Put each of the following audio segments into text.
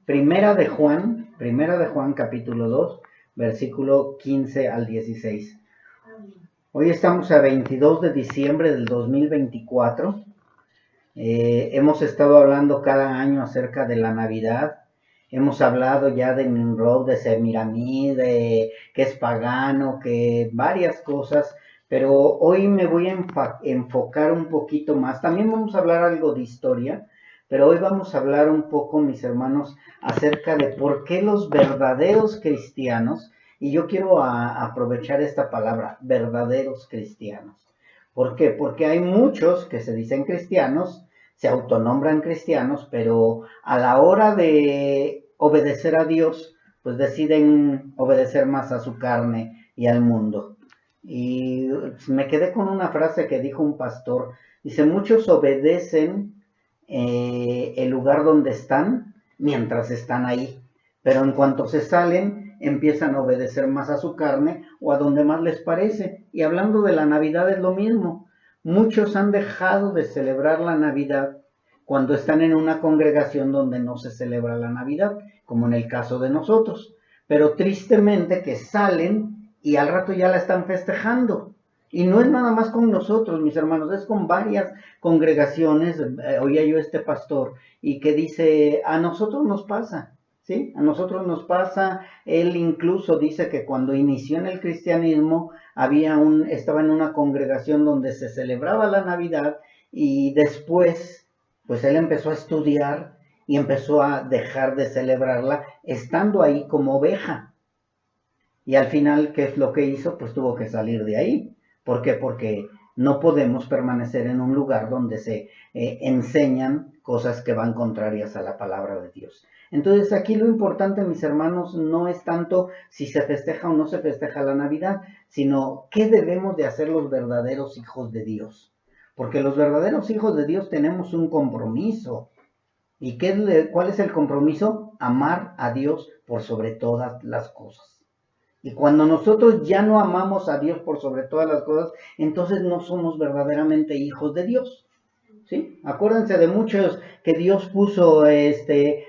Primera de Juan capítulo 2, versículo 15 al 16. Hoy estamos a 22 de diciembre del 2024. Hemos estado hablando cada año acerca de la Navidad. Hemos hablado ya de Nimrod, de Semiramí, de que es pagano, que varias cosas, pero hoy me voy a enfocar un poquito más. También vamos a hablar algo de historia, pero hoy vamos a hablar un poco, mis hermanos, acerca de por qué los verdaderos cristianos, y yo quiero aprovechar esta palabra, verdaderos cristianos. ¿Por qué? Porque hay muchos que se dicen cristianos, se autonombran cristianos, pero a la hora de obedecer a Dios, pues deciden obedecer más a su carne y al mundo. Y me quedé con una frase que dijo un pastor, dice, muchos obedecen el lugar donde están mientras están ahí, pero en cuanto se salen empiezan a obedecer más a su carne o a donde más les parece. Y hablando de la Navidad es lo mismo. Muchos han dejado de celebrar la Navidad cuando están en una congregación donde no se celebra la Navidad, como en el caso de nosotros. Pero tristemente que salen y al rato ya la están festejando. Y no es nada más con nosotros, mis hermanos, es con varias congregaciones. Oía yo este pastor y que dice, a nosotros nos pasa. ¿Sí? A nosotros nos pasa. Él incluso dice que cuando inició en el cristianismo estaba en una congregación donde se celebraba la Navidad y después pues él empezó a estudiar y empezó a dejar de celebrarla estando ahí como oveja. Y al final, ¿qué es lo que hizo? Pues tuvo que salir de ahí. ¿Por qué? Porque no podemos permanecer en un lugar donde se enseñan cosas que van contrarias a la palabra de Dios. Entonces aquí lo importante, mis hermanos, no es tanto si se festeja o no se festeja la Navidad, sino qué debemos de hacer los verdaderos hijos de Dios. Porque los verdaderos hijos de Dios tenemos un compromiso. ¿Y cuál es el compromiso? Amar a Dios por sobre todas las cosas. Y cuando nosotros ya no amamos a Dios por sobre todas las cosas, entonces no somos verdaderamente hijos de Dios. ¿Sí? Acuérdense de muchos que Dios puso,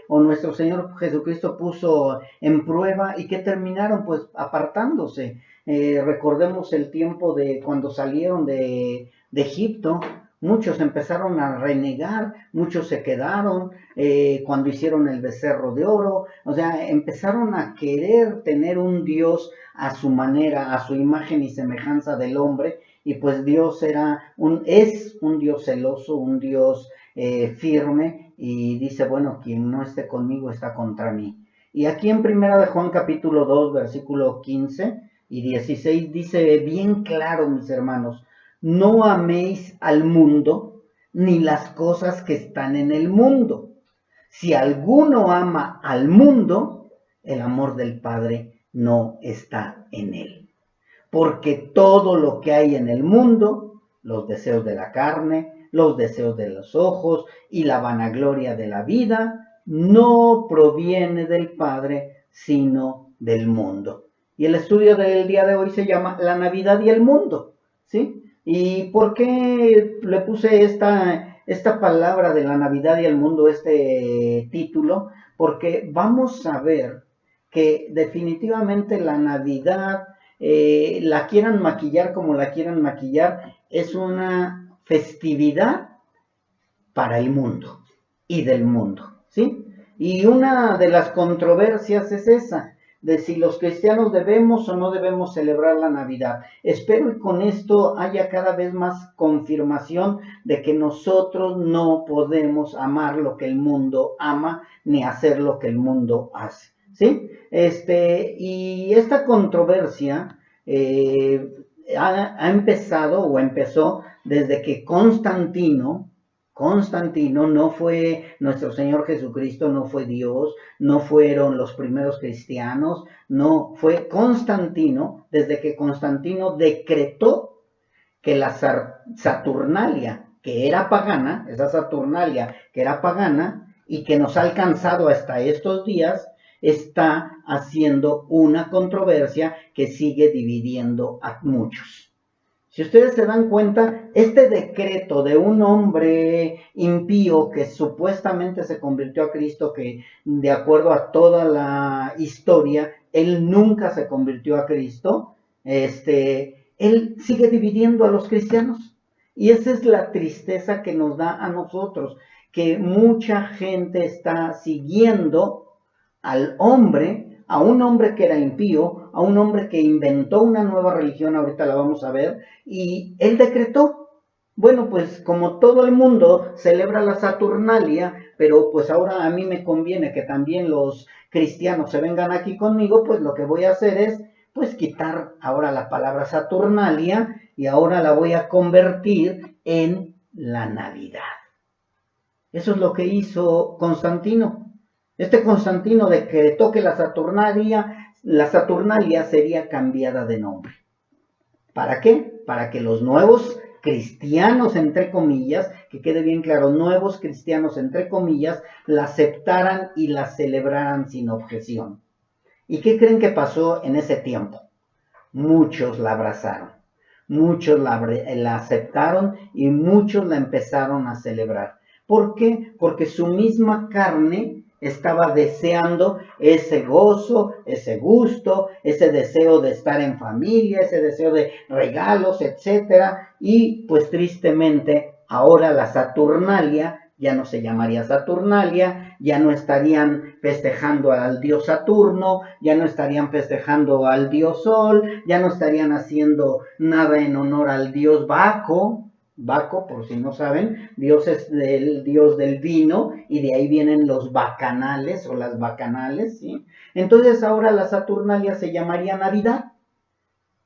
o nuestro Señor Jesucristo puso en prueba y que terminaron pues apartándose. Recordemos el tiempo de cuando salieron de Egipto. Muchos empezaron a renegar, muchos se quedaron cuando hicieron el becerro de oro. O sea, empezaron a querer tener un Dios a su manera, a su imagen y semejanza del hombre. Y pues Dios es un Dios celoso, un Dios firme. Y dice, bueno, quien no esté conmigo está contra mí. Y aquí en Primera de Juan capítulo 2, versículo 15 y 16 dice bien claro, mis hermanos, no améis al mundo ni las cosas que están en el mundo. Si alguno ama al mundo, el amor del Padre no está en él. Porque todo lo que hay en el mundo, los deseos de la carne, los deseos de los ojos y la vanagloria de la vida, no proviene del Padre, sino del mundo. Y el estudio del día de hoy se llama La Navidad y el mundo, ¿sí? ¿Y por qué le puse esta palabra de la Navidad y el mundo, este título? Porque vamos a ver que definitivamente la Navidad, la quieran maquillar como la quieran maquillar, es una festividad para el mundo y del mundo, ¿sí? Y una de las controversias es esa, de si los cristianos debemos o no debemos celebrar la Navidad. Espero que con esto haya cada vez más confirmación de que nosotros no podemos amar lo que el mundo ama, ni hacer lo que el mundo hace, ¿sí? Y esta controversia ha empezado o empezó desde que Constantino no fue nuestro Señor Jesucristo, no fue Dios, no fueron los primeros cristianos, no, fue Constantino, desde que Constantino decretó que la Saturnalia, que era pagana, esa Saturnalia que era pagana y que nos ha alcanzado hasta estos días, está haciendo una controversia que sigue dividiendo a muchos. Si ustedes se dan cuenta, este decreto de un hombre impío que supuestamente se convirtió a Cristo, que de acuerdo a toda la historia, él nunca se convirtió a Cristo, él sigue dividiendo a los cristianos. Y esa es la tristeza que nos da a nosotros, que mucha gente está siguiendo al hombre, a un hombre que era impío, a un hombre que inventó una nueva religión, ahorita la vamos a ver, y él decretó, bueno, pues como todo el mundo celebra la Saturnalia, pero pues ahora a mí me conviene que también los cristianos se vengan aquí conmigo, pues lo que voy a hacer es pues quitar ahora la palabra Saturnalia y ahora la voy a convertir en la Navidad. Eso es lo que hizo Constantino. Este Constantino decretó que la Saturnalia sería cambiada de nombre. ¿Para qué? Para que los nuevos cristianos, entre comillas, que quede bien claro, nuevos cristianos, entre comillas, la aceptaran y la celebraran sin objeción. ¿Y qué creen que pasó en ese tiempo? Muchos la abrazaron, muchos la aceptaron y muchos la empezaron a celebrar. ¿Por qué? Porque su misma carne estaba deseando ese gozo, ese gusto, ese deseo de estar en familia, ese deseo de regalos, etcétera. Y pues tristemente ahora la Saturnalia ya no se llamaría Saturnalia, ya no estarían festejando al dios Saturno, ya no estarían festejando al dios Sol, ya no estarían haciendo nada en honor al dios Baco. Baco, por si no saben, Dios es el dios del vino y de ahí vienen los bacanales o las bacanales, ¿sí? Entonces ahora la Saturnalia se llamaría Navidad,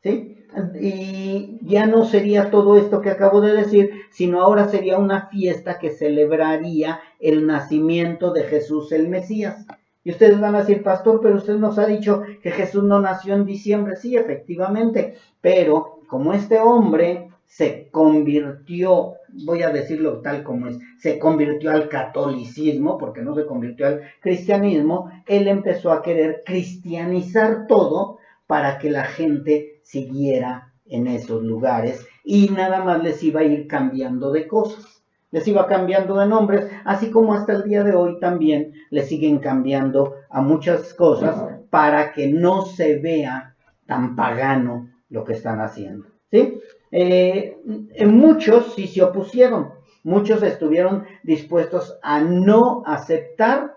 ¿sí? Y ya no sería todo esto que acabo de decir, sino ahora sería una fiesta que celebraría el nacimiento de Jesús el Mesías. Y ustedes van a decir, pastor, pero usted nos ha dicho que Jesús no nació en diciembre. Sí, efectivamente, pero como este hombre se convirtió, voy a decirlo tal como es, se convirtió al catolicismo, porque no se convirtió al cristianismo, él empezó a querer cristianizar todo para que la gente siguiera en esos lugares y nada más les iba a ir cambiando de cosas, les iba cambiando de nombres, así como hasta el día de hoy también le siguen cambiando a muchas cosas para que no se vea tan pagano lo que están haciendo, ¿sí? Muchos sí se opusieron, muchos estuvieron dispuestos a no aceptar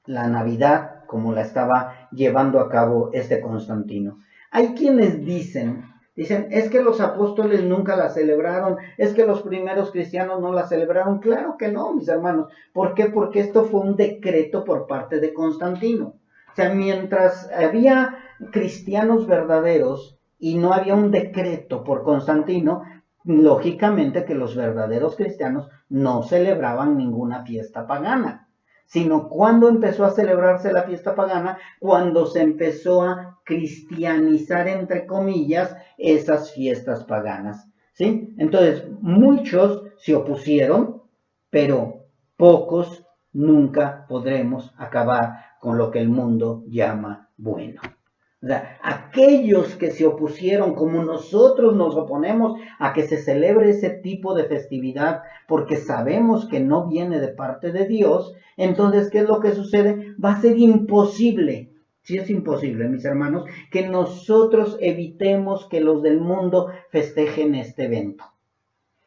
la Navidad como la estaba llevando a cabo este Constantino. Hay quienes dicen, es que los apóstoles nunca la celebraron, es que los primeros cristianos no la celebraron. Claro que no, mis hermanos. ¿Por qué? Porque esto fue un decreto por parte de Constantino. O sea, mientras había cristianos verdaderos y no había un decreto por Constantino, lógicamente que los verdaderos cristianos no celebraban ninguna fiesta pagana, sino cuando empezó a celebrarse la fiesta pagana, cuando se empezó a cristianizar, entre comillas, esas fiestas paganas, ¿sí? Entonces, muchos se opusieron, pero pocos nunca podremos acabar con lo que el mundo llama bueno. O sea, aquellos que se opusieron, como nosotros nos oponemos a que se celebre ese tipo de festividad, porque sabemos que no viene de parte de Dios, entonces, ¿qué es lo que sucede? Va a ser imposible, sí es imposible, mis hermanos, que nosotros evitemos que los del mundo festejen este evento.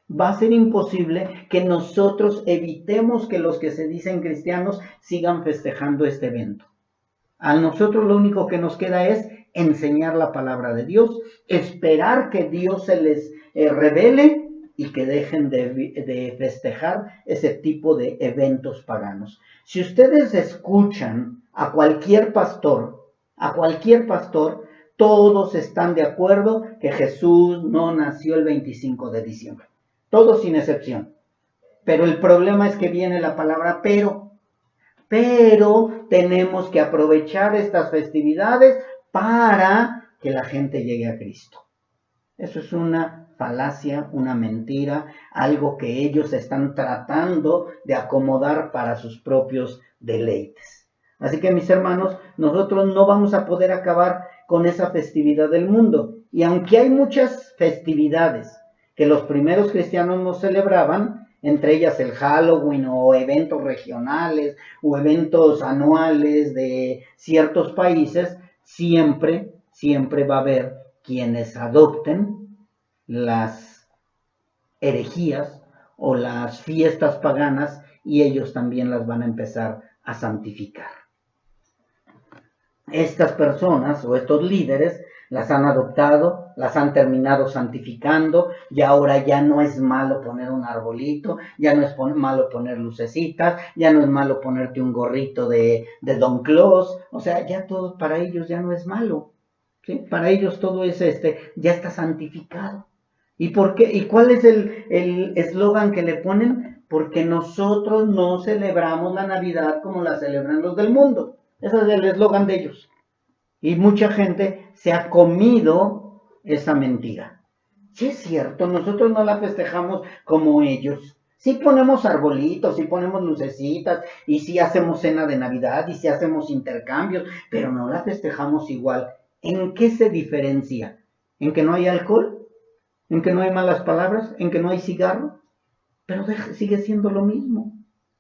Va a ser imposible que nosotros evitemos que los que se dicen cristianos sigan festejando este evento. A nosotros lo único que nos queda es enseñar la palabra de Dios, esperar que Dios se les revele y que dejen de festejar ese tipo de eventos paganos. Si ustedes escuchan a cualquier pastor, todos están de acuerdo que Jesús no nació el 25 de diciembre. Todos sin excepción. Pero el problema es que viene la palabra pero tenemos que aprovechar estas festividades para que la gente llegue a Cristo. Eso es una falacia, una mentira, algo que ellos están tratando de acomodar para sus propios deleites. Así que, mis hermanos, nosotros no vamos a poder acabar con esa festividad del mundo. Y aunque hay muchas festividades que los primeros cristianos no celebraban, entre ellas el Halloween o eventos regionales o eventos anuales de ciertos países, siempre va a haber quienes adopten las herejías o las fiestas paganas y ellos también las van a empezar a santificar. Estas personas o estos líderes las han adoptado, las han terminado santificando y ahora ya no es malo poner un arbolito, ya no es malo poner lucecitas, ya no es malo ponerte un gorrito de Don Claus, o sea, ya todo para ellos ya no es malo, ¿sí? Para ellos todo es ya está santificado. ¿Y por qué? ¿Y cuál es el eslogan que le ponen? Porque nosotros no celebramos la Navidad como la celebran los del mundo. Ese es el eslogan de ellos. Y mucha gente se ha comido esa mentira. Sí es cierto, nosotros no la festejamos como ellos. Sí ponemos arbolitos, sí ponemos lucecitas, y sí hacemos cena de Navidad, y sí hacemos intercambios, pero no la festejamos igual. ¿En qué se diferencia? ¿En que no hay alcohol? ¿En que no hay malas palabras? ¿En que no hay cigarro? Pero sigue siendo lo mismo.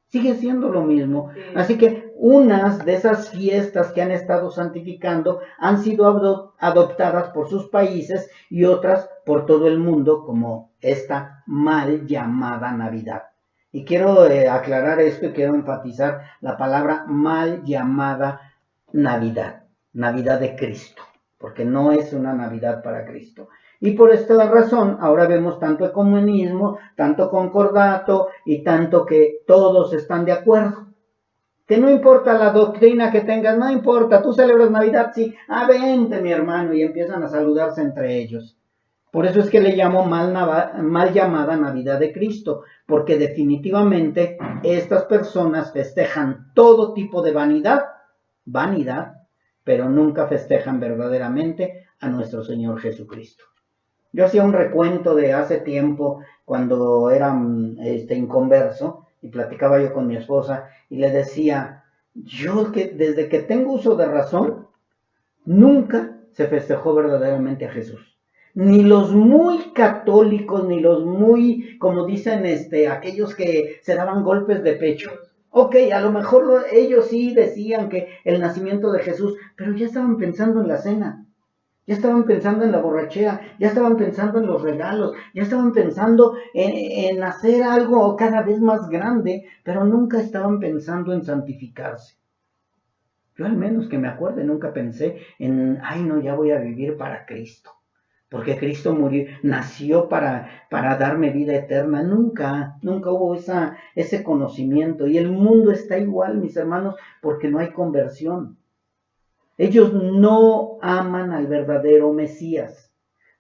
Sigue siendo lo mismo. Así que unas de esas fiestas que han estado santificando han sido adoptadas por sus países y otras por todo el mundo, como esta mal llamada Navidad. Y quiero aclarar esto y quiero enfatizar la palabra mal llamada Navidad, Navidad de Cristo, porque no es una Navidad para Cristo. Y por esta razón, ahora vemos tanto ecumenismo, tanto concordato y tanto que todos están de acuerdo. Que no importa la doctrina que tengas, no importa, tú celebras Navidad, sí, vente mi hermano, y empiezan a saludarse entre ellos. Por eso es que le llamo mal llamada Navidad de Cristo, porque definitivamente estas personas festejan todo tipo de vanidad, pero nunca festejan verdaderamente a nuestro Señor Jesucristo. Yo hacía un recuento de hace tiempo cuando era inconverso y platicaba yo con mi esposa y le decía, yo que desde que tengo uso de razón, nunca se festejó verdaderamente a Jesús. Ni los muy católicos, ni los muy, como dicen, aquellos que se daban golpes de pecho. Ok, a lo mejor ellos sí decían que el nacimiento de Jesús, pero ya estaban pensando en la cena. Ya estaban pensando en la borrachera, ya estaban pensando en los regalos, ya estaban pensando en hacer algo cada vez más grande, pero nunca estaban pensando en santificarse. Yo al menos que me acuerde, nunca pensé en, no, ya voy a vivir para Cristo, porque Cristo nació para darme vida eterna. Nunca hubo ese conocimiento, y el mundo está igual, mis hermanos, porque no hay conversión. Ellos no aman al verdadero Mesías.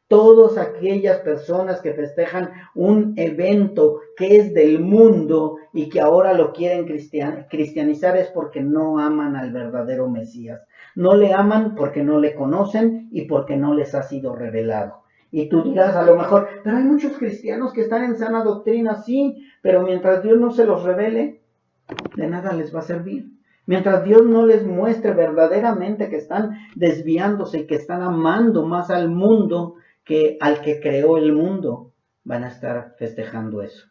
Todas aquellas personas que festejan un evento que es del mundo y que ahora lo quieren cristianizar es porque no aman al verdadero Mesías. No le aman porque no le conocen y porque no les ha sido revelado. Y tú dirás a lo mejor, pero hay muchos cristianos que están en sana doctrina, sí, pero mientras Dios no se los revele, de nada les va a servir. Mientras Dios no les muestre verdaderamente que están desviándose y que están amando más al mundo que al que creó el mundo, van a estar festejando eso.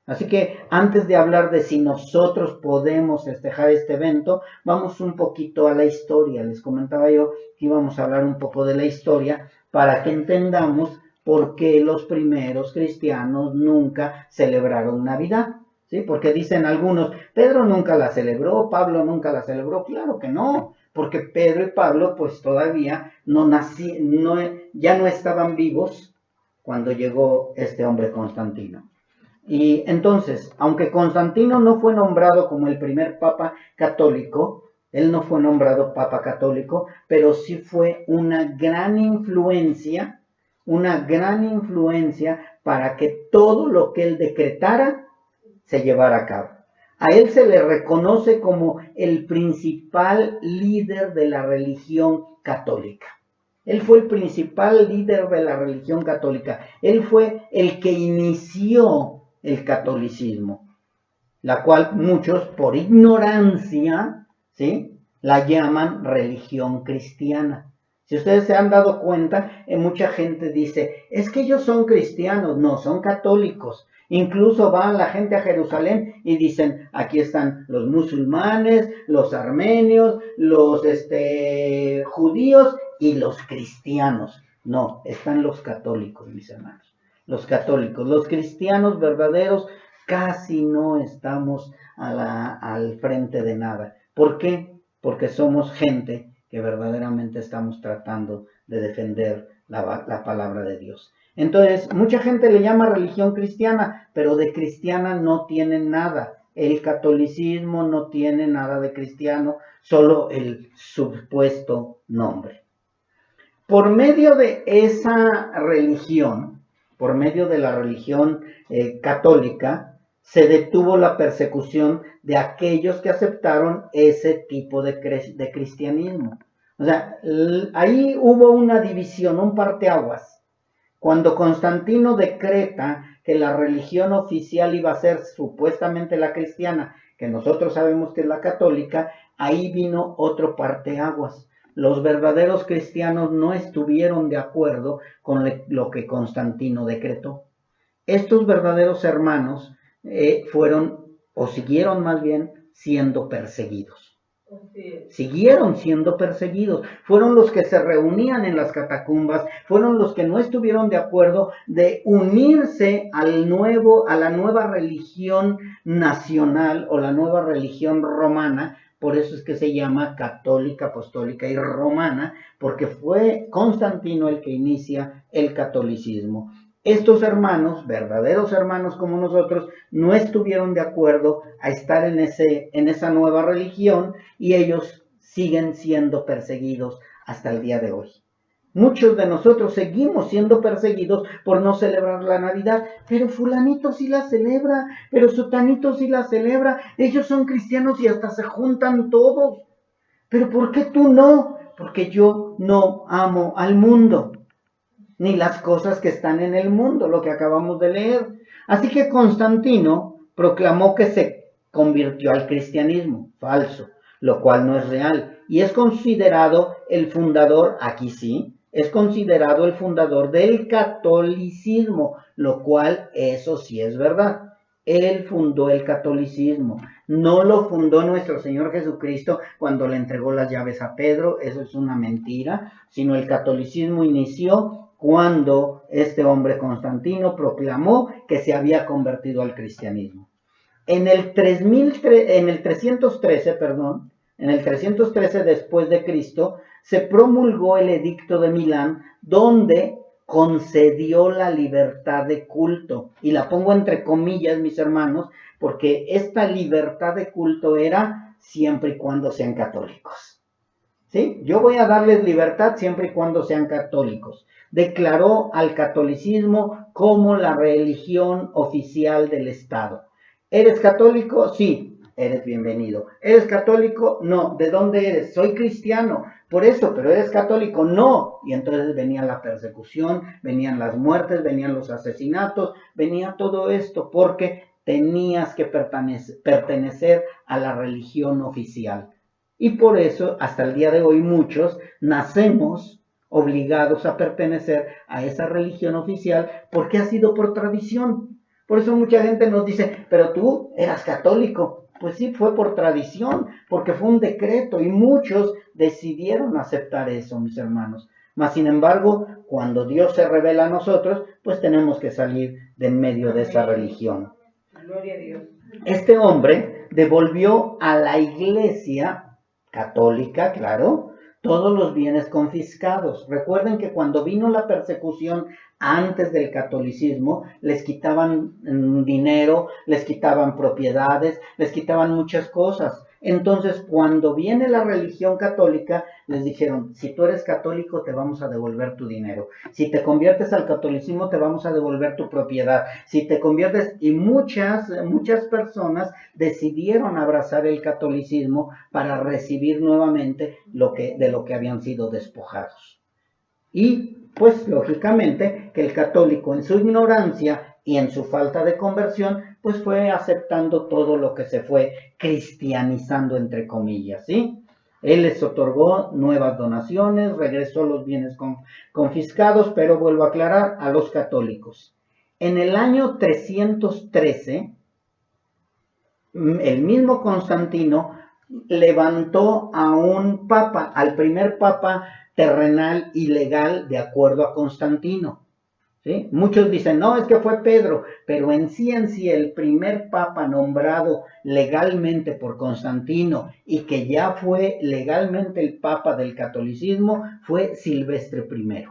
Así que antes de hablar de si nosotros podemos festejar este evento, vamos un poquito a la historia. Les comentaba yo que íbamos a hablar un poco de la historia para que entendamos por qué los primeros cristianos nunca celebraron Navidad. ¿Sí? Porque dicen algunos, Pedro nunca la celebró, Pablo nunca la celebró. Claro que no, porque Pedro y Pablo pues todavía ya no estaban vivos cuando llegó este hombre Constantino. Y entonces, aunque Constantino no fue nombrado como el primer papa católico, él no fue nombrado papa católico, pero sí fue una gran influencia para que todo lo que él decretara se llevara a cabo. A él se le reconoce como el principal líder de la religión católica. Él fue el principal líder de la religión católica. Él fue el que inició el catolicismo, la cual muchos por ignorancia, ¿sí?, la llaman religión cristiana. Si ustedes se han dado cuenta, mucha gente dice, es que ellos son cristianos. No, son católicos. Incluso va la gente a Jerusalén y dicen, aquí están los musulmanes, los armenios, los judíos y los cristianos. No, están los católicos, mis hermanos. Los católicos, los cristianos verdaderos, casi no estamos al frente de nada. ¿Por qué? Porque somos gente que verdaderamente estamos tratando de defender la palabra de Dios. Entonces, mucha gente le llama religión cristiana, pero de cristiana no tiene nada. El catolicismo no tiene nada de cristiano, solo el supuesto nombre. Por medio de esa religión, por medio de la religión católica, se detuvo la persecución de aquellos que aceptaron ese tipo de cristianismo. O sea, ahí hubo una división, un parteaguas. Cuando Constantino decreta que la religión oficial iba a ser supuestamente la cristiana, que nosotros sabemos que es la católica, ahí vino otro parteaguas. Los verdaderos cristianos no estuvieron de acuerdo con lo que Constantino decretó. Estos verdaderos hermanos fueron, o siguieron más bien, siendo perseguidos. Siguieron siendo perseguidos. Fueron los que se reunían en las catacumbas, fueron los que no estuvieron de acuerdo de unirse a la nueva religión nacional o la nueva religión romana. Por eso es que se llama católica, apostólica y romana, porque fue Constantino el que inicia el catolicismo. Estos hermanos, verdaderos hermanos como nosotros, no estuvieron de acuerdo a estar en esa nueva religión y ellos siguen siendo perseguidos hasta el día de hoy. Muchos de nosotros seguimos siendo perseguidos por no celebrar la Navidad, pero fulanito sí la celebra, pero sutanito sí la celebra, ellos son cristianos y hasta se juntan todos. Pero ¿por qué tú no? Porque yo no amo al mundo, ni las cosas que están en el mundo, lo que acabamos de leer. Así que Constantino proclamó que se convirtió al cristianismo, falso, lo cual no es real, y es considerado el fundador, aquí sí, es considerado el fundador del catolicismo, lo cual eso sí es verdad. Él fundó el catolicismo, no lo fundó nuestro Señor Jesucristo cuando le entregó las llaves a Pedro, eso es una mentira, sino el catolicismo inició cuando este hombre Constantino proclamó que se había convertido al cristianismo. En el 313 después de Cristo, se promulgó el Edicto de Milán, donde concedió la libertad de culto. Y la pongo entre comillas, mis hermanos, porque esta libertad de culto era siempre y cuando sean católicos. ¿Sí? Yo voy a darles libertad siempre y cuando sean católicos. Declaró al catolicismo como la religión oficial del Estado. ¿Eres católico? Sí, eres bienvenido. ¿Eres católico? No. ¿De dónde eres? Soy cristiano. Por eso, pero eres católico. No. Y entonces venía la persecución, venían las muertes, venían los asesinatos, venía todo esto porque tenías que pertenecer a la religión oficial. Y por eso, hasta el día de hoy, muchos nacemos obligados a pertenecer a esa religión oficial porque ha sido por tradición. Por eso mucha gente nos dice, pero tú eras católico. Pues sí, fue por tradición, porque fue un decreto y muchos decidieron aceptar eso, mis hermanos. Mas, sin embargo, cuando Dios se revela a nosotros, pues tenemos que salir de en medio de esa religión. Gloria a Dios. Este hombre devolvió a la iglesia católica, claro, todos los bienes confiscados. Recuerden que cuando vino la persecución antes del catolicismo, les quitaban dinero, les quitaban propiedades, les quitaban muchas cosas. Entonces, cuando viene la religión católica, les dijeron, si tú eres católico, te vamos a devolver tu dinero. Si te conviertes al catolicismo, te vamos a devolver tu propiedad. Si te conviertes, y muchas personas decidieron abrazar el catolicismo para recibir nuevamente de lo que habían sido despojados. Y, pues, lógicamente, que el católico en su ignorancia y en su falta de conversión, pues fue aceptando todo lo que se fue cristianizando, entre comillas, ¿sí? Él les otorgó nuevas donaciones, regresó los bienes confiscados, pero vuelvo a aclarar, a los católicos. En el año 313, el mismo Constantino levantó a un papa, al primer papa terrenal y legal de acuerdo a Constantino. ¿Sí? Muchos dicen, no, es que fue Pedro, pero en sí el primer papa nombrado legalmente por Constantino y que ya fue legalmente el papa del catolicismo fue Silvestre I.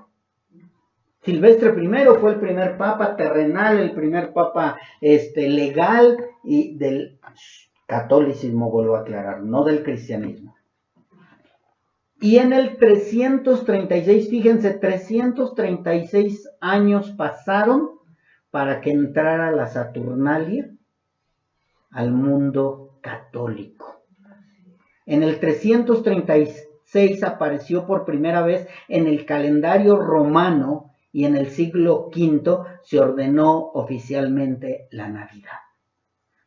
Silvestre I fue el primer papa terrenal, el primer papa legal y del catolicismo, vuelvo a aclarar, no del cristianismo. Y en el 336, fíjense, 336 años pasaron para que entrara la Saturnalia al mundo católico. En el 336 apareció por primera vez en el calendario romano y en el siglo V se ordenó oficialmente la Navidad.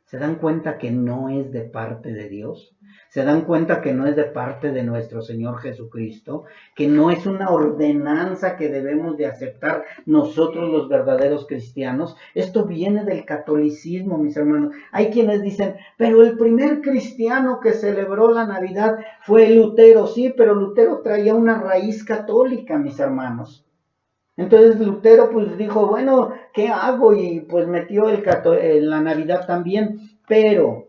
¿Se dan cuenta que no es de parte de Dios? ¿Se dan cuenta que no es de parte de nuestro Señor Jesucristo? Que no es una ordenanza que debemos de aceptar nosotros los verdaderos cristianos. Esto viene del catolicismo, mis hermanos. Hay quienes dicen, pero el primer cristiano que celebró la Navidad fue Lutero. Sí, pero Lutero traía una raíz católica, mis hermanos. Entonces Lutero pues dijo, bueno, ¿qué hago? Y pues metió la Navidad también, pero,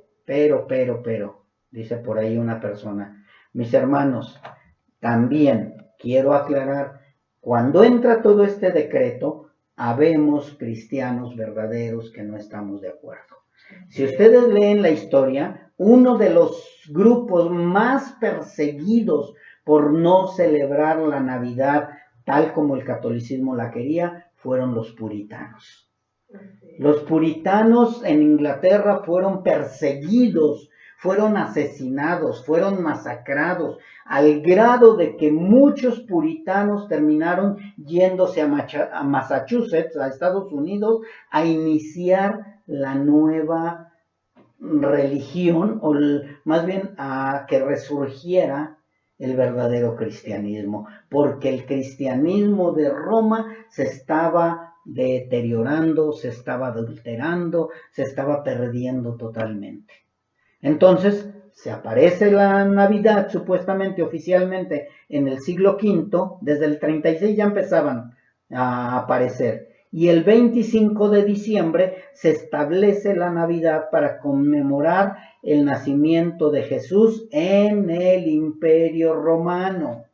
dice por ahí una persona, mis hermanos, también quiero aclarar, cuando entra todo este decreto, habemos cristianos verdaderos que no estamos de acuerdo. Si ustedes leen la historia, uno de los grupos más perseguidos por no celebrar la Navidad tal como el catolicismo la quería, fueron los puritanos. Los puritanos en Inglaterra fueron perseguidos, fueron asesinados, fueron masacrados, al grado de que muchos puritanos terminaron yéndose a Massachusetts, a Estados Unidos, a iniciar la nueva religión, o más bien a que resurgiera el verdadero cristianismo, porque el cristianismo de Roma se estaba deteriorando, se estaba adulterando, se estaba perdiendo totalmente. Entonces, se aparece la Navidad supuestamente, oficialmente, en el siglo V, desde el 36 ya empezaban a aparecer, y el 25 de diciembre se establece la Navidad para conmemorar el nacimiento de Jesús en el Imperio Romano.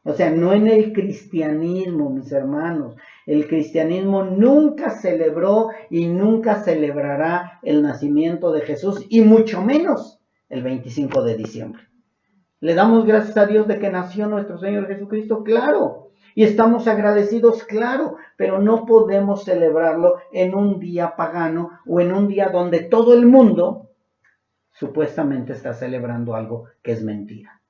O sea, no en el cristianismo, mis hermanos. El cristianismo nunca celebró y nunca celebrará el nacimiento de Jesús, y mucho menos el 25 de diciembre. ¿Le damos gracias a Dios de que nació nuestro Señor Jesucristo? Claro. Y estamos agradecidos, claro, pero no podemos celebrarlo en un día pagano o en un día donde todo el mundo supuestamente está celebrando algo que es mentira.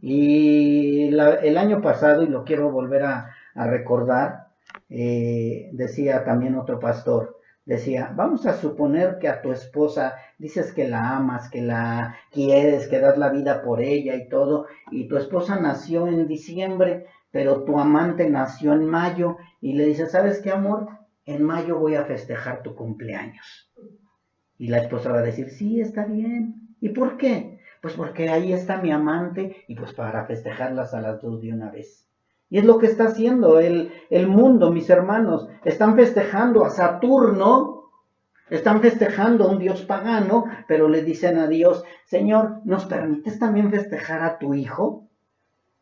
Y el año pasado, y lo quiero volver a recordar, decía también otro pastor, decía, vamos a suponer que a tu esposa dices que la amas, que la quieres, que das la vida por ella y todo, y tu esposa nació en diciembre, pero tu amante nació en mayo, y le dices, ¿sabes qué, amor? En mayo voy a festejar tu cumpleaños. Y la esposa va a decir, sí, está bien. ¿Y por qué? Pues porque ahí está mi amante, y pues para festejarlas a las dos de una vez. Y es lo que está haciendo el mundo, mis hermanos. Están festejando a Saturno, están festejando a un dios pagano, pero le dicen a Dios, Señor, ¿nos permites también festejar a tu hijo?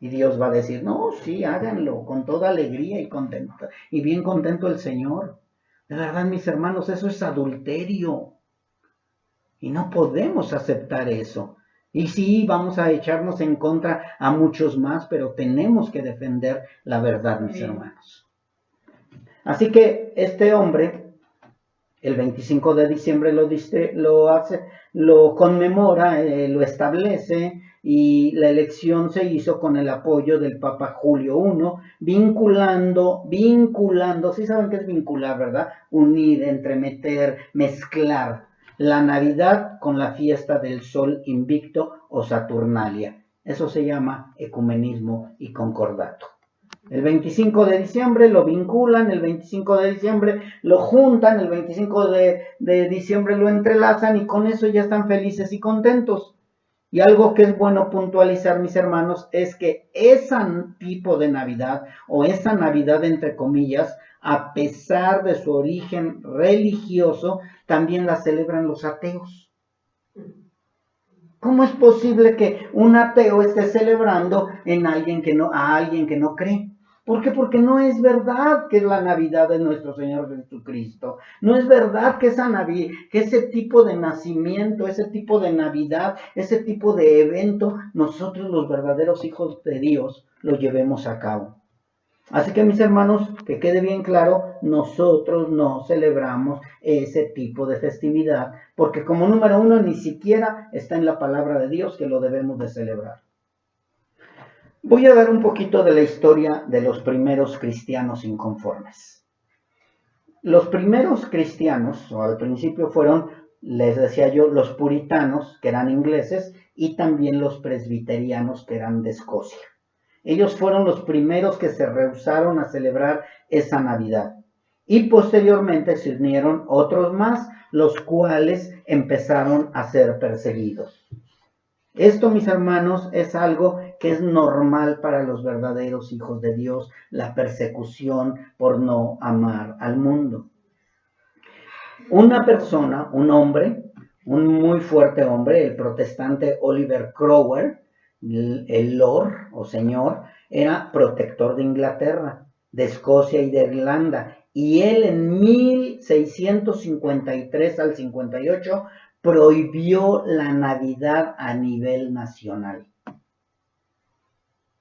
Y Dios va a decir, no, sí, háganlo, con toda alegría y contento, y bien contento el Señor. De verdad, mis hermanos, eso es adulterio. Y no podemos aceptar eso. Y sí, vamos a echarnos en contra a muchos más, pero tenemos que defender la verdad, mis hermanos. Así que este hombre, el 25 de diciembre lo conmemora, lo establece, y la elección se hizo con el apoyo del Papa Julio I, vinculando, sí saben qué es vincular, ¿verdad? Unir, entremeter, mezclar la Navidad con la fiesta del Sol Invicto o Saturnalia. Eso se llama ecumenismo y concordato. El 25 de diciembre lo vinculan, el 25 de diciembre lo juntan, el 25 de diciembre lo entrelazan y con eso ya están felices y contentos. Y algo que es bueno puntualizar, mis hermanos, es que ese tipo de Navidad, o esa Navidad entre comillas, a pesar de su origen religioso, también la celebran los ateos. ¿Cómo es posible que un ateo esté celebrando a alguien que no cree? ¿Por qué? Porque no es verdad que es la Navidad de nuestro Señor Jesucristo. No es verdad que que ese tipo de nacimiento, ese tipo de Navidad, ese tipo de evento, nosotros los verdaderos hijos de Dios lo llevemos a cabo. Así que mis hermanos, que quede bien claro, nosotros no celebramos ese tipo de festividad, porque como número uno ni siquiera está en la palabra de Dios que lo debemos de celebrar. Voy a dar un poquito de la historia de los primeros cristianos inconformes. Los primeros cristianos, o al principio fueron, les decía yo, los puritanos, que eran ingleses, y también los presbiterianos, que eran de Escocia. Ellos fueron los primeros que se rehusaron a celebrar esa Navidad. Y posteriormente se unieron otros más, los cuales empezaron a ser perseguidos. Esto, mis hermanos, es algo que es normal para los verdaderos hijos de Dios, la persecución por no amar al mundo. Una persona, un hombre, un muy fuerte hombre, el protestante Oliver Cromwell, el Lord o señor, era protector de Inglaterra, de Escocia y de Irlanda, y él en 1653 al 58 prohibió la Navidad a nivel nacional.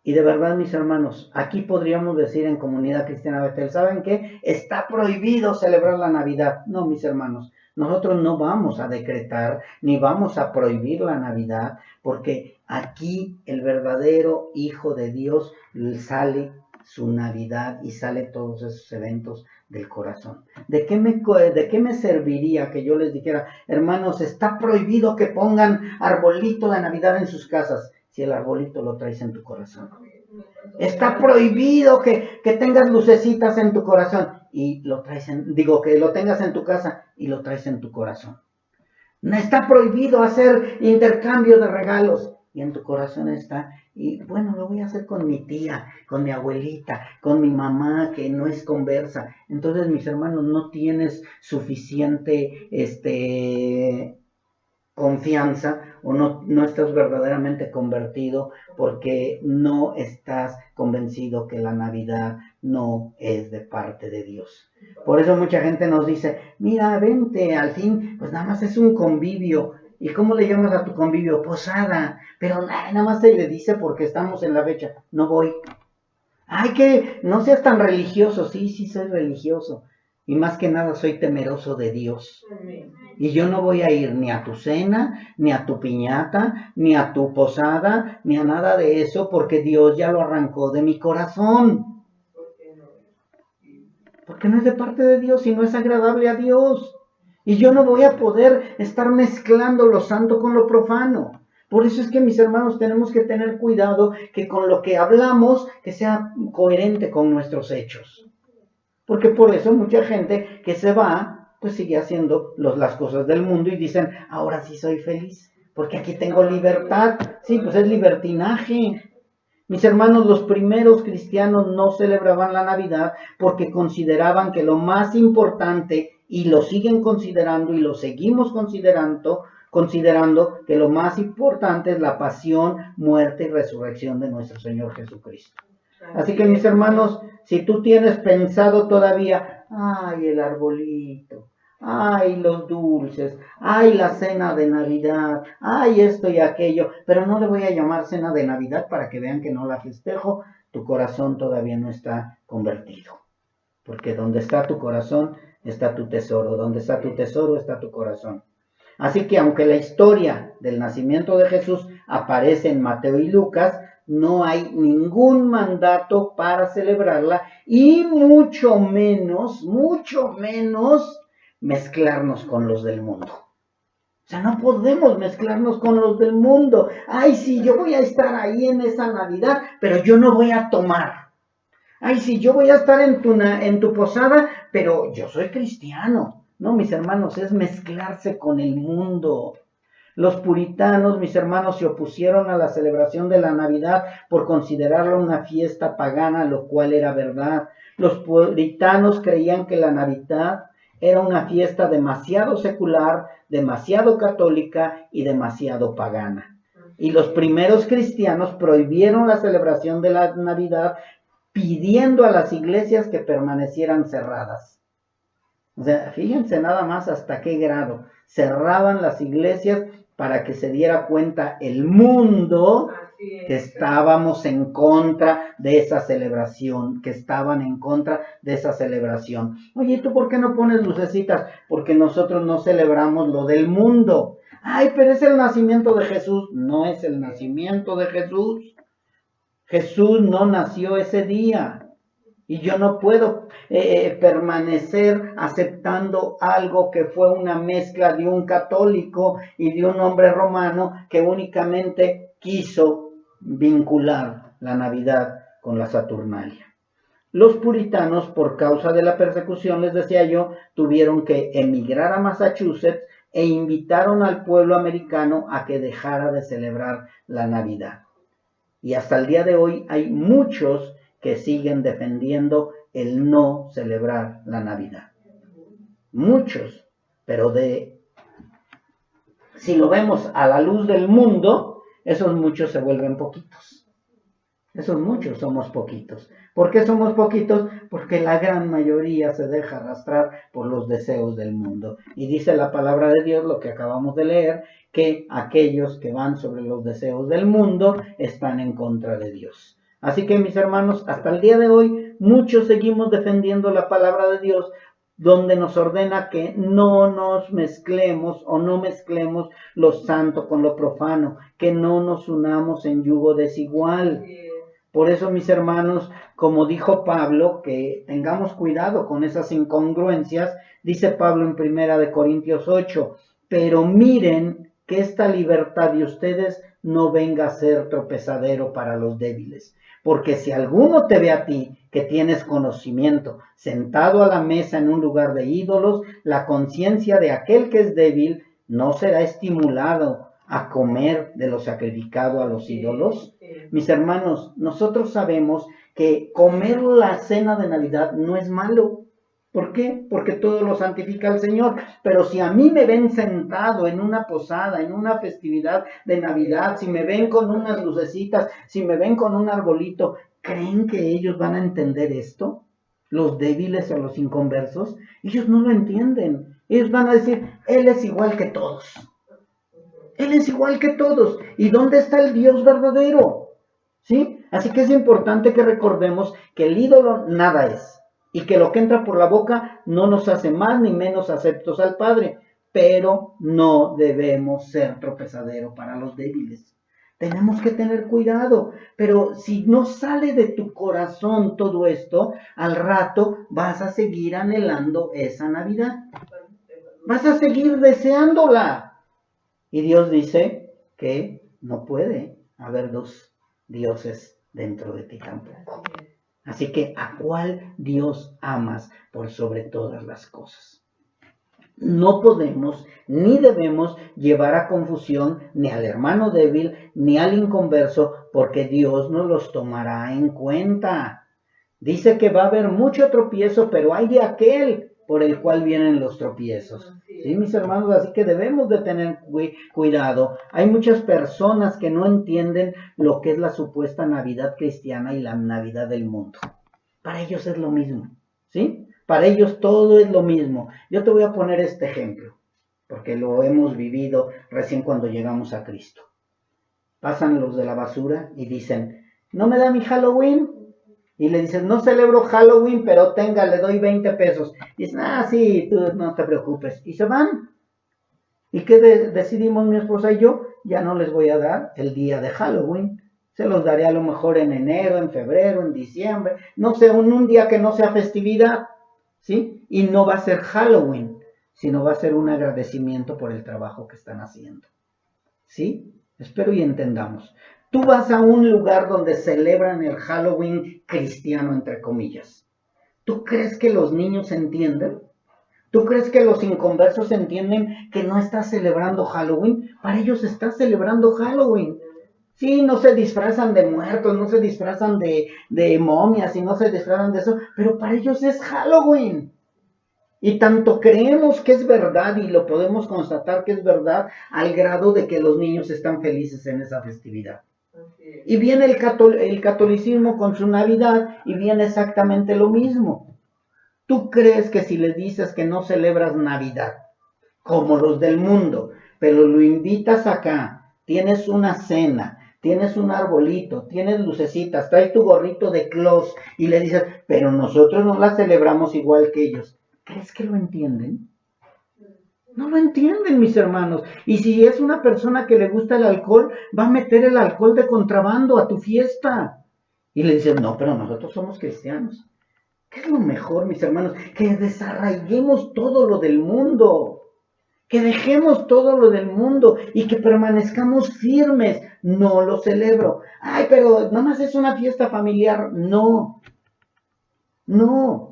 Y de verdad, mis hermanos, aquí podríamos decir en Comunidad Cristiana Betel, ¿saben qué? Está prohibido celebrar la Navidad. No, mis hermanos, nosotros no vamos a decretar ni vamos a prohibir la Navidad, porque aquí el verdadero Hijo de Dios sale su Navidad y sale todos esos eventos del corazón. ¿De qué me serviría que yo les dijera, hermanos, está prohibido que pongan arbolito de Navidad en sus casas? Si el arbolito lo traes en tu corazón. Está prohibido que tengas lucecitas en tu corazón y lo traes que lo tengas en tu casa y lo traes en tu corazón. No está prohibido hacer intercambio de regalos y en tu corazón está, y bueno, lo voy a hacer con mi tía, con mi abuelita, con mi mamá que no es conversa. Entonces, mis hermanos, no tienes suficiente confianza o no estás verdaderamente convertido porque no estás convencido que la Navidad no es de parte de Dios. Por eso mucha gente nos dice, mira, vente, al fin, pues nada más es un convivio. ¿Y cómo le llamas a tu convivio? Posada. Pero nada más se le dice porque estamos en la fecha. No voy. Ay, que no seas tan religioso. Sí, soy religioso. Y más que nada soy temeroso de Dios. Y yo no voy a ir ni a tu cena, ni a tu piñata, ni a tu posada, ni a nada de eso, porque Dios ya lo arrancó de mi corazón. Porque no es de parte de Dios y no es agradable a Dios. Y yo no voy a poder estar mezclando lo santo con lo profano. Por eso es que, mis hermanos, tenemos que tener cuidado que con lo que hablamos, que sea coherente con nuestros hechos. Porque por eso mucha gente que se va, pues sigue haciendo las cosas del mundo y dicen, ahora sí soy feliz, porque aquí tengo libertad. Sí, pues es libertinaje. Mis hermanos, los primeros cristianos no celebraban la Navidad porque consideraban que lo más importante, y lo siguen considerando y lo seguimos considerando que lo más importante es la pasión, muerte y resurrección de nuestro Señor Jesucristo. Así que, mis hermanos, si tú tienes pensado todavía, ay, el arbolito, ay, los dulces, ay, la cena de Navidad, ay, esto y aquello, pero no le voy a llamar cena de Navidad para que vean que no la festejo, tu corazón todavía no está convertido. Porque donde está tu corazón, está tu tesoro. Donde está tu tesoro, está tu corazón. Así que aunque la historia del nacimiento de Jesús aparece en Mateo y Lucas, no hay ningún mandato para celebrarla y mucho menos mezclarnos con los del mundo. O sea, no podemos mezclarnos con los del mundo. Ay, sí, yo voy a estar ahí en esa Navidad, pero yo no voy a tomar. Ay, sí, yo voy a estar en tu posada, pero yo soy cristiano. No, mis hermanos, es mezclarse con el mundo. Los puritanos, mis hermanos, se opusieron a la celebración de la Navidad por considerarla una fiesta pagana, lo cual era verdad. Los puritanos creían que la Navidad era una fiesta demasiado secular, demasiado católica y demasiado pagana. Y los primeros cristianos prohibieron la celebración de la Navidad pidiendo a las iglesias que permanecieran cerradas. O sea, fíjense nada más hasta qué grado cerraban las iglesias para que se diera cuenta el mundo que estábamos en contra de esa celebración, que estaban en contra de esa celebración. Oye, ¿tú por qué no pones lucecitas? Porque nosotros no celebramos lo del mundo. Ay, pero es el nacimiento de Jesús. No es el nacimiento de Jesús. Jesús no nació ese día. Y yo no puedo permanecer aceptando algo que fue una mezcla de un católico y de un hombre romano que únicamente quiso vincular la Navidad con la Saturnalia. Los puritanos, por causa de la persecución, les decía yo, tuvieron que emigrar a Massachusetts e invitaron al pueblo americano a que dejara de celebrar la Navidad. Y hasta el día de hoy hay muchos que siguen defendiendo el no celebrar la Navidad. Muchos, pero si lo vemos a la luz del mundo, esos muchos se vuelven poquitos. Esos muchos somos poquitos. ¿Por qué somos poquitos? Porque la gran mayoría se deja arrastrar por los deseos del mundo. Y dice la palabra de Dios, lo que acabamos de leer, que aquellos que van sobre los deseos del mundo están en contra de Dios. Así que, mis hermanos, hasta el día de hoy, muchos seguimos defendiendo la palabra de Dios, donde nos ordena que no nos mezclemos o no mezclemos lo santo con lo profano, que no nos unamos en yugo desigual. Por eso, mis hermanos, como dijo Pablo, que tengamos cuidado con esas incongruencias, dice Pablo en 1 Corintios 8, pero miren que esta libertad de ustedes no venga a ser tropezadero para los débiles. Porque si alguno te ve a ti, que tienes conocimiento, sentado a la mesa en un lugar de ídolos, la conciencia de aquel que es débil no será estimulado a comer de lo sacrificado a los ídolos. Mis hermanos, nosotros sabemos que comer la cena de Navidad no es malo. ¿Por qué? Porque todo lo santifica el Señor. Pero si a mí me ven sentado en una posada, en una festividad de Navidad, si me ven con unas lucecitas, si me ven con un arbolito, ¿creen que ellos van a entender esto? Los débiles o los inconversos, ellos no lo entienden. Ellos van a decir, Él es igual que todos. Él es igual que todos. ¿Y dónde está el Dios verdadero? ¿Sí? Así que es importante que recordemos que el ídolo nada es. Y que lo que entra por la boca no nos hace más ni menos aceptos al Padre. Pero no debemos ser tropezadero para los débiles. Tenemos que tener cuidado. Pero si no sale de tu corazón todo esto, al rato vas a seguir anhelando esa Navidad. Vas a seguir deseándola. Y Dios dice que no puede haber dos dioses dentro de ti tampoco. Así que, ¿a cuál Dios amas por sobre todas las cosas? No podemos ni debemos llevar a confusión ni al hermano débil ni al inconverso, porque Dios no los tomará en cuenta. Dice que va a haber mucho tropiezo, pero hay de aquel por el cual vienen los tropiezos. Sí, mis hermanos, así que debemos de tener cuidado. Hay muchas personas que no entienden lo que es la supuesta Navidad cristiana y la Navidad del mundo. Para ellos es lo mismo, ¿sí? Para ellos todo es lo mismo. Yo te voy a poner este ejemplo, porque lo hemos vivido recién cuando llegamos a Cristo. Pasan los de la basura y dicen, ¿no me da mi Halloween? Y le dicen, no celebro Halloween, pero tenga, le doy 20 pesos. Y dicen, sí, tú no te preocupes. Y se van. ¿Y qué decidimos mi esposa y yo? Ya no les voy a dar el día de Halloween. Se los daré a lo mejor en enero, en febrero, en diciembre. No sé, un día que no sea festividad, ¿sí? Y no va a ser Halloween. sino va a ser un agradecimiento por el trabajo que están haciendo. ¿Sí? Espero y entendamos. Tú vas a un lugar donde celebran el Halloween cristiano, entre comillas. ¿Tú crees que los niños entienden? ¿Tú crees que los inconversos entienden que no estás celebrando Halloween? Para ellos estás celebrando Halloween. Sí, no se disfrazan de muertos, no se disfrazan de momias y no se disfrazan de eso, pero para ellos es Halloween. Y tanto creemos que es verdad y lo podemos constatar que es verdad al grado de que los niños están felices en esa festividad. Y viene el catolicismo con su Navidad y viene exactamente lo mismo. ¿Tú crees que si le dices que no celebras Navidad, como los del mundo, pero lo invitas acá, tienes una cena, tienes un arbolito, tienes lucecitas, traes tu gorrito de Claus y le dices, pero nosotros no la celebramos igual que ellos? ¿Crees que lo entienden? No lo entienden, mis hermanos. Y si es una persona que le gusta el alcohol, va a meter el alcohol de contrabando a tu fiesta. Y le dices, no, pero nosotros somos cristianos. ¿Qué es lo mejor, mis hermanos? Que desarraiguemos todo lo del mundo. Que dejemos todo lo del mundo y que permanezcamos firmes. No lo celebro. Ay, pero nada más es una fiesta familiar. No. No.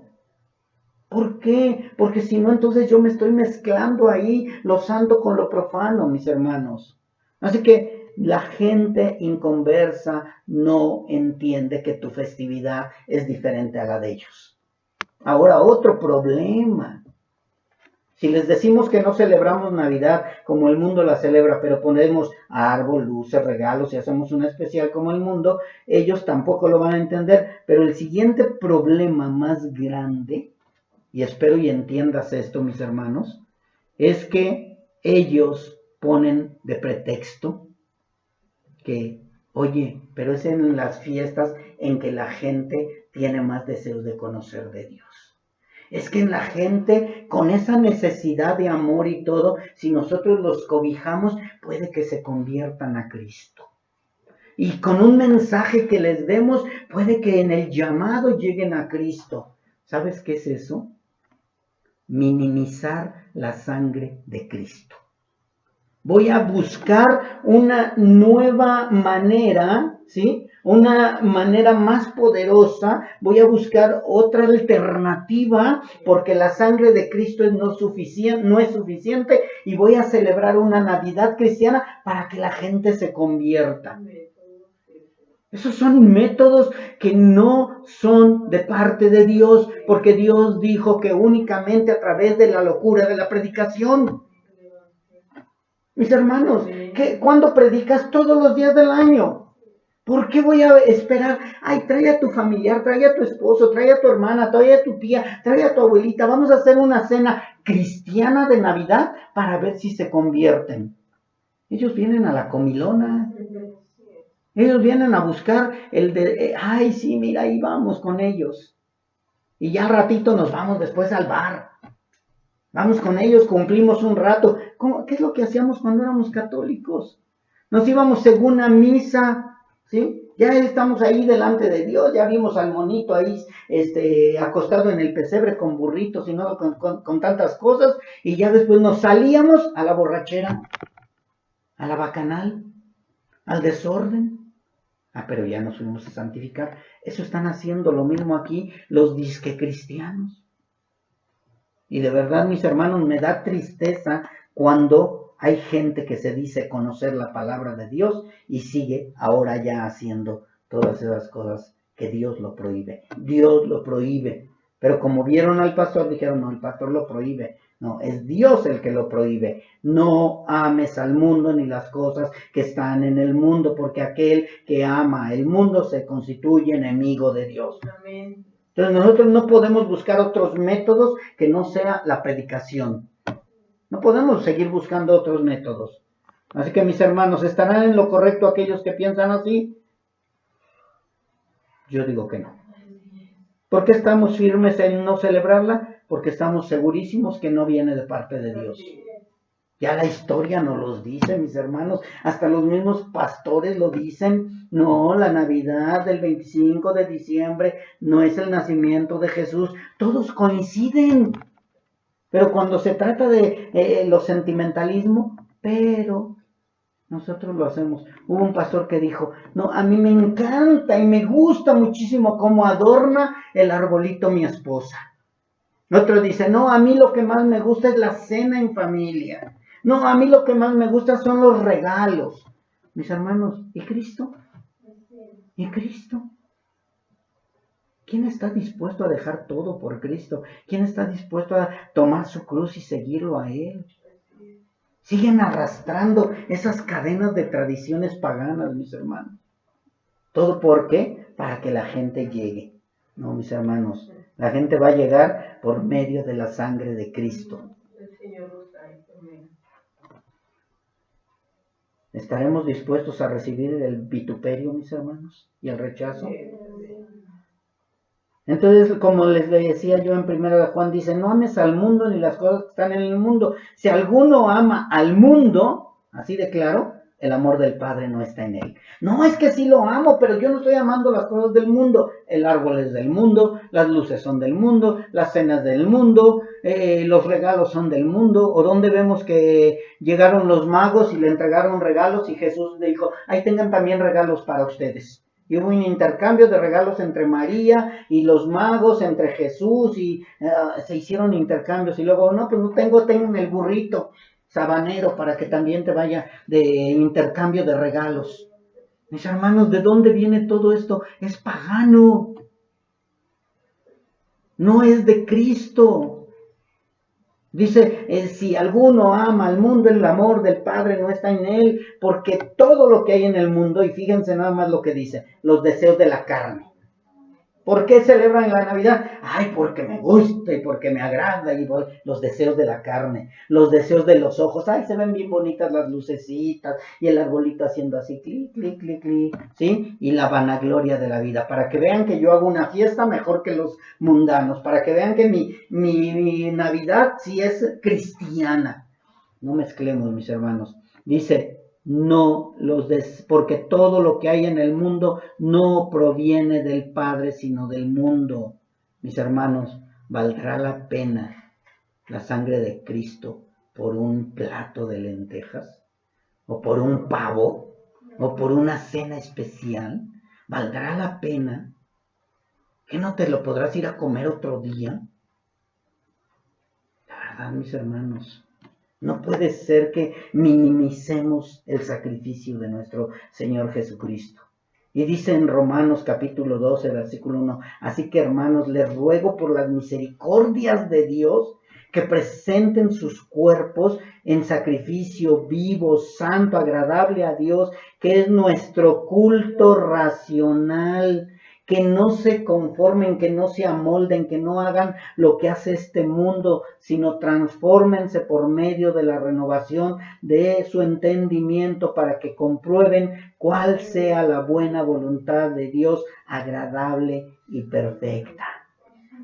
¿Por qué? Porque si no, entonces yo me estoy mezclando ahí lo santo con lo profano, mis hermanos. Así que la gente inconversa no entiende que tu festividad es diferente a la de ellos. Ahora, otro problema. Si les decimos que no celebramos Navidad como el mundo la celebra, pero ponemos árbol, luces, regalos y hacemos una especial como el mundo, ellos tampoco lo van a entender. Pero el siguiente problema más grande, y espero y entiendas esto, mis hermanos, es que ellos ponen de pretexto que, oye, pero es en las fiestas en que la gente tiene más deseos de conocer de Dios. Es que en la gente, con esa necesidad de amor y todo, si nosotros los cobijamos, puede que se conviertan a Cristo. Y con un mensaje que les demos, puede que en el llamado lleguen a Cristo. ¿Sabes qué es eso? Minimizar la sangre de Cristo. Voy a buscar una nueva manera, ¿sí? Una manera más poderosa. Voy a buscar otra alternativa porque la sangre de Cristo no es suficiente y voy a celebrar una Navidad cristiana para que la gente se convierta. Esos son métodos que no son de parte de Dios, porque Dios dijo que únicamente a través de la locura de la predicación. Mis hermanos, ¿cuándo predicas? Todos los días del año. ¿Por qué voy a esperar? Ay, trae a tu familiar, trae a tu esposo, trae a tu hermana, trae a tu tía, trae a tu abuelita. Vamos a hacer una cena cristiana de Navidad para ver si se convierten. Ellos vienen a la comilona. Ellos vienen a buscar ay, sí, mira, ahí vamos con ellos. Y ya ratito nos vamos después al bar. Vamos con ellos, cumplimos un rato. ¿Qué es lo que hacíamos cuando éramos católicos? Nos íbamos según a misa, ¿sí? Ya estamos ahí delante de Dios, ya vimos al monito ahí acostado en el pesebre con burritos y no con tantas cosas. Y ya después nos salíamos a la borrachera, a la bacanal, al desorden. Pero ya nos fuimos a santificar. Eso están haciendo lo mismo aquí los disque cristianos. Y de verdad, mis hermanos, me da tristeza cuando hay gente que se dice conocer la palabra de Dios y sigue ahora ya haciendo todas esas cosas que Dios lo prohíbe. Dios lo prohíbe. Pero como vieron al pastor, dijeron, no, el pastor lo prohíbe. No, es Dios el que lo prohíbe. No ames al mundo ni las cosas que están en el mundo, porque aquel que ama el mundo se constituye enemigo de Dios. Amén. Entonces nosotros no podemos buscar otros métodos que no sea la predicación. No podemos seguir buscando otros métodos. Así que mis hermanos, ¿estarán en lo correcto aquellos que piensan así? Yo digo que no. ¿Por qué estamos firmes en no celebrarla? Porque estamos segurísimos que no viene de parte de Dios. Ya la historia nos los dice, mis hermanos. Hasta los mismos pastores lo dicen. No, la Navidad del 25 de diciembre no es el nacimiento de Jesús. Todos coinciden. Pero cuando se trata de los sentimentalismos, pero nosotros lo hacemos. Hubo un pastor que dijo, no, a mí me encanta y me gusta muchísimo cómo adorna el arbolito mi esposa. Otro dice, no, a mí lo que más me gusta es la cena en familia. No, a mí lo que más me gusta son los regalos. Mis hermanos, ¿y Cristo? ¿Y Cristo? ¿Quién está dispuesto a dejar todo por Cristo? ¿Quién está dispuesto a tomar su cruz y seguirlo a Él? Siguen arrastrando esas cadenas de tradiciones paganas, mis hermanos. ¿Todo por qué? Para que la gente llegue. No, mis hermanos, la gente va a llegar por medio de la sangre de Cristo. ¿Estaremos dispuestos a recibir el vituperio, mis hermanos, y el rechazo? Entonces, como les decía yo en 1 Juan, dice, no ames al mundo ni las cosas que están en el mundo. Si alguno ama al mundo, así de claro, el amor del Padre no está en él. No, es que sí lo amo, pero yo no estoy amando las cosas del mundo. El árbol es del mundo, las luces son del mundo, las cenas del mundo, los regalos son del mundo. O donde vemos que llegaron los magos y le entregaron regalos y Jesús le dijo, ahí tengan también regalos para ustedes. Y hubo un intercambio de regalos entre María y los magos, entre Jesús, y se hicieron intercambios. Y luego, no, pues no tengo el burrito sabanero para que también te vaya de intercambio de regalos. Mis hermanos, ¿de dónde viene todo esto? Es pagano. No es de Cristo. Dice, si alguno ama al mundo, el amor del Padre no está en él, porque todo lo que hay en el mundo, y fíjense nada más lo que dice, los deseos de la carne. ¿Por qué celebran la Navidad? Ay, porque me gusta y porque me agrada, y los deseos de la carne, los deseos de los ojos. Ay, se ven bien bonitas las lucecitas y el arbolito haciendo así, clic, clic, clic, clic, ¿sí? Y la vanagloria de la vida, para que vean que yo hago una fiesta mejor que los mundanos, para que vean que mi Navidad sí es cristiana. No mezclemos, mis hermanos. Dice, no porque todo lo que hay en el mundo no proviene del Padre, sino del mundo. Mis hermanos, ¿valdrá la pena la sangre de Cristo por un plato de lentejas? ¿O por un pavo? ¿O por una cena especial? ¿Valdrá la pena? ¿Que no te lo podrás ir a comer otro día? La verdad, mis hermanos, no puede ser que minimicemos el sacrificio de nuestro Señor Jesucristo. Y dice en Romanos capítulo 12, versículo 1, así que hermanos, les ruego por las misericordias de Dios que presenten sus cuerpos en sacrificio vivo, santo, agradable a Dios, que es nuestro culto racional. Que no se conformen, que no se amolden, que no hagan lo que hace este mundo, sino transfórmense por medio de la renovación de su entendimiento para que comprueben cuál sea la buena voluntad de Dios, agradable y perfecta.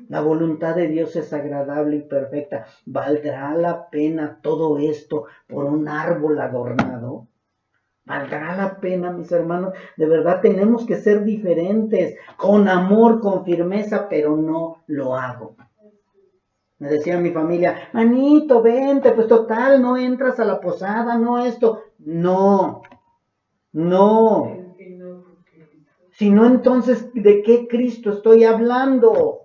La voluntad de Dios es agradable y perfecta. ¿Valdrá la pena todo esto por un árbol adornado? ¿Valdrá la pena, mis hermanos? De verdad tenemos que ser diferentes, con amor, con firmeza, pero no lo hago. Me decía mi familia, manito, vente, pues total, no entras a la posada, no esto. No. Si no, entonces, ¿de qué Cristo estoy hablando?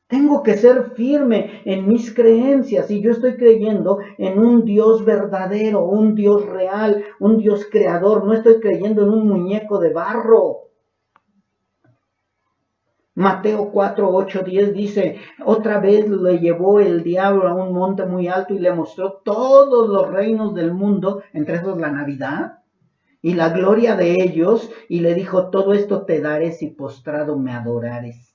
Tengo que ser firme en mis creencias y yo estoy creyendo en un Dios verdadero, un Dios real, un Dios creador. No estoy creyendo en un muñeco de barro. Mateo 4, 8, 10 dice, otra vez le llevó el diablo a un monte muy alto y le mostró todos los reinos del mundo, entre esos la Navidad, y la gloria de ellos, y le dijo, todo esto te daré si postrado me adorares.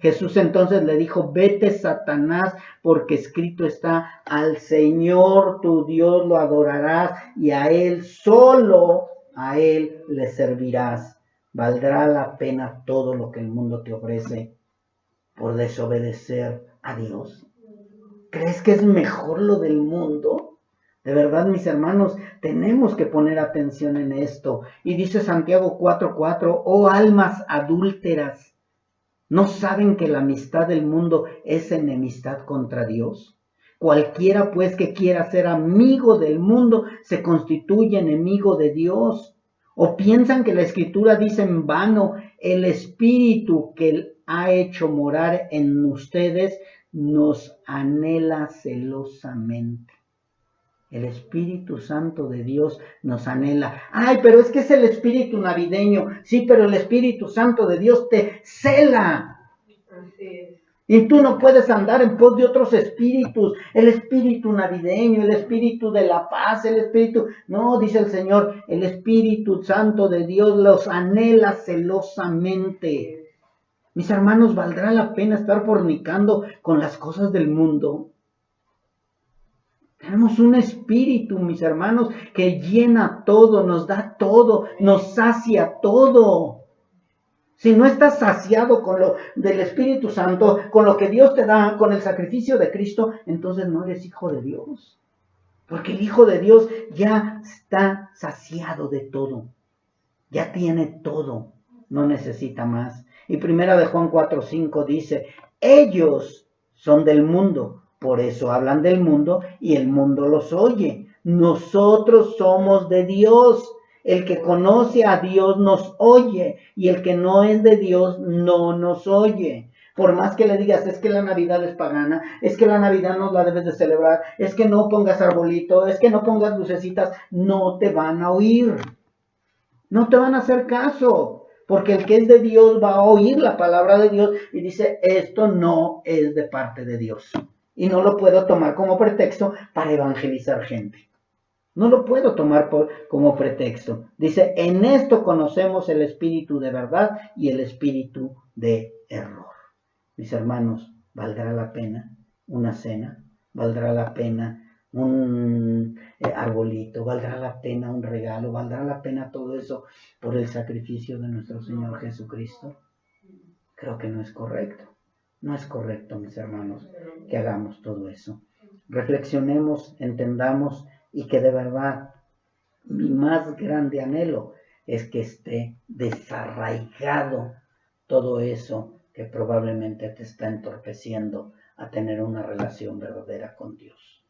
Jesús entonces le dijo, vete Satanás, porque escrito está, al Señor tu Dios lo adorarás y a Él solo, a Él le servirás. ¿Valdrá la pena todo lo que el mundo te ofrece por desobedecer a Dios? ¿Crees que es mejor lo del mundo? De verdad, mis hermanos, tenemos que poner atención en esto. Y dice Santiago 4:4, oh almas adúlteras, ¿no saben que la amistad del mundo es enemistad contra Dios? Cualquiera pues que quiera ser amigo del mundo se constituye enemigo de Dios. ¿O piensan que la Escritura dice en vano, el Espíritu que Él ha hecho morar en ustedes nos anhela celosamente? El Espíritu Santo de Dios nos anhela. Ay, pero es que es el Espíritu navideño. Sí, pero el Espíritu Santo de Dios te cela. Así es. Y tú no puedes andar en pos de otros espíritus, el espíritu navideño, el espíritu de la paz, el espíritu... No, dice el Señor, el Espíritu Santo de Dios los anhela celosamente. Mis hermanos, ¿valdrá la pena estar fornicando con las cosas del mundo? Tenemos un espíritu, mis hermanos, que llena todo, nos da todo, nos sacia todo. Si no estás saciado con lo del Espíritu Santo, con lo que Dios te da, con el sacrificio de Cristo, entonces no eres hijo de Dios. Porque el Hijo de Dios ya está saciado de todo. Ya tiene todo. No necesita más. Y primera de Juan 4:5 dice, ellos son del mundo, por eso hablan del mundo y el mundo los oye. Nosotros somos de Dios. El que conoce a Dios nos oye y el que no es de Dios no nos oye. Por más que le digas, es que la Navidad es pagana, es que la Navidad no la debes de celebrar, es que no pongas arbolito, es que no pongas lucecitas, no te van a oír. No te van a hacer caso, porque el que es de Dios va a oír la palabra de Dios y dice, esto no es de parte de Dios. Y no lo puedo tomar como pretexto para evangelizar gente. No lo puedo tomar como pretexto. Dice, en esto conocemos el espíritu de verdad y el espíritu de error. Mis hermanos, ¿valdrá la pena una cena? ¿Valdrá la pena un arbolito? ¿Valdrá la pena un regalo? ¿Valdrá la pena todo eso por el sacrificio de nuestro Señor Jesucristo? Creo que no es correcto. No es correcto, mis hermanos, que hagamos todo eso. Reflexionemos, entendamos y que de verdad mi más grande anhelo es que esté desarraigado todo eso que probablemente te está entorpeciendo a tener una relación verdadera con Dios.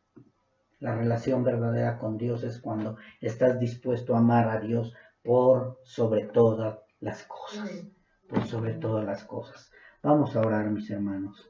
La relación verdadera con Dios es cuando estás dispuesto a amar a Dios por sobre todas las cosas. Por sobre todas las cosas. Vamos a orar, mis hermanos.